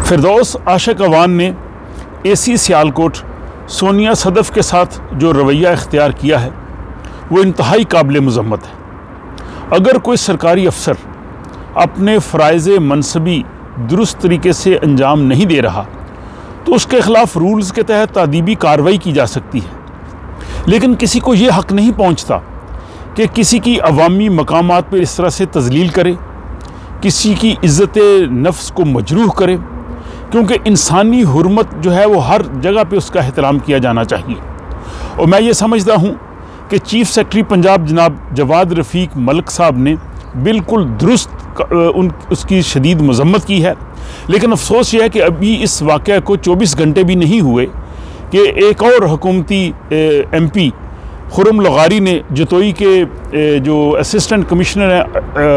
फिरदौस आशिक अवान ने एसी सियालकोट सोनिया सदफ़ के साथ जो रवैया इख्तियार किया है वो इंतहाई काबिल मज़म्मत है। अगर कोई सरकारी अफसर अपने फ़राइज़ मनसबी दुरुस्त तरीके से अंजाम नहीं दे रहा तो उसके ख़िलाफ़ रूल्स के तहत तादीबी कार्रवाई की जा सकती है, लेकिन किसी को ये हक़ नहीं पहुँचता कि किसी की अवामी मकामात पर इस तरह से तज़लील करे, किसी की इज़्ज़त नफ्स को मजरूह करे, क्योंकि इंसानी हुर्मत जो है वो हर जगह पे उसका एहतराम किया जाना चाहिए। और मैं ये समझता हूँ कि चीफ़ सेक्रेटरी पंजाब जनाब जवाद रफ़ीक मलिक साहब ने बिल्कुल दुरुस्त उसकी शदीद मज़म्मत की है, लेकिन अफसोस ये है कि अभी इस वाक़या को 24 घंटे भी नहीं हुए कि एक और हुकूमती MP खुर्रम लगारी ने जतोई के जो असिस्टेंट कमिश्नर हैं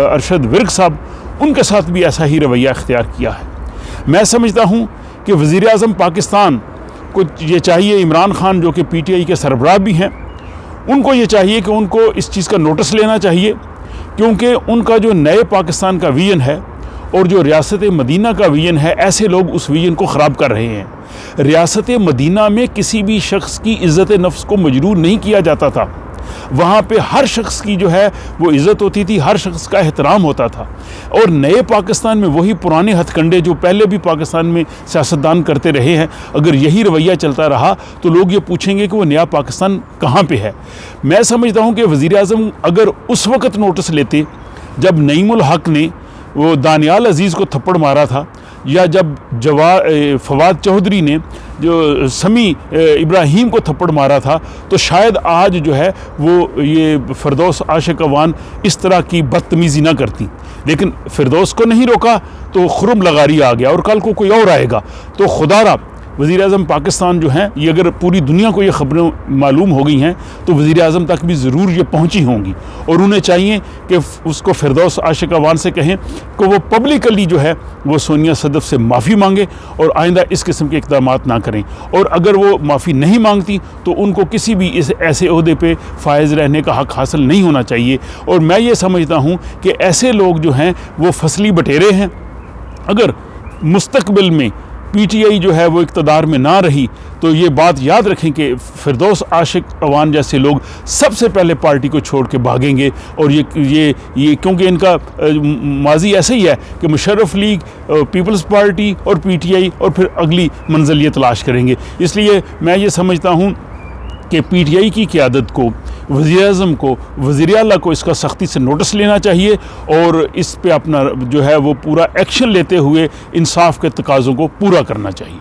अरशद विर्क साहब, उनके साथ भी ऐसा ही रवैया इख्तियार किया है। मैं समझता हूँ कि वज़ीर आज़म पाकिस्तान को ये चाहिए, इमरान खान जो कि PTI के सरबराह भी हैं, उनको ये चाहिए कि उनको इस चीज़ का नोटिस लेना चाहिए, क्योंकि उनका जो नए पाकिस्तान का विजन है और जो रियासत मदीना का विजन है, ऐसे लोग उस विजन को ख़राब कर रहे हैं। रियासत मदीना में किसी भी शख्स की इज़्ज़त नफ्स को मजरूर नहीं किया जाता था। वहाँ पे हर शख्स की जो है वो इज़्ज़त होती थी, हर शख्स का एहतराम होता था। और नए पाकिस्तान में वही पुराने हथकंडे जो पहले भी पाकिस्तान में सियासतदान करते रहे हैं, अगर यही रवैया चलता रहा तो लोग ये पूछेंगे कि वो नया पाकिस्तान कहाँ पे है। मैं समझता हूँ कि वज़ीर आज़म अगर उस वक़्त नोटिस लेते जब नईमुल हक ने वो दानियाल अजीज़ को थप्पड़ मारा था, या जब फवाद चौधरी ने जो समी इब्राहीम को थप्पड़ मारा था, तो शायद आज जो है वो ये फिरदौस आशिक अवान इस तरह की बदतमीज़ी ना करती। लेकिन फिरदौस को नहीं रोका तो खुर्रम लगारी आ गया, और कल को कोई और आएगा। तो खुदारा वज़ीर आज़म पाकिस्तान जो हैं, ये अगर पूरी दुनिया को ये ख़बरें मालूम हो गई हैं तो वज़ीर आज़म तक भी ज़रूर ये पहुंची होंगी, और उन्हें चाहिए कि उसको फिरदौस आशिक अवान से कहें कि वो पब्लिकली जो है वो सोनिया सदफ़ से माफ़ी मांगे और आइंदा इस किस्म के इक़दाम ना करें। और अगर वो माफ़ी नहीं मांगती तो उनको किसी भी इस ऐसे ओहदे पे फायज़ रहने का हक़ हासिल नहीं होना चाहिए। और मैं ये समझता हूँ कि ऐसे लोग जो हैं वो फसली बटेरे हैं। अगर मुस्तक़बिल में PTI जो है वो इक़्तिदार में ना रही तो ये बात याद रखें कि फिरदौस आशिक अवान जैसे लोग सबसे पहले पार्टी को छोड़ के भागेंगे। और ये क्योंकि इनका माजी ऐसे ही है कि मुशर्रफ लीग, पीपल्स पार्टी और PTI, और फिर अगली मंजिल ये तलाश करेंगे। इसलिए मैं ये समझता हूँ कि PTI की क़यादत को, वज़ीर आज़म को, वज़ीर आला को इसका सख्ती से नोटिस लेना चाहिए और इस पे अपना जो है वो पूरा एक्शन लेते हुए इंसाफ के तकाज़ों को पूरा करना चाहिए।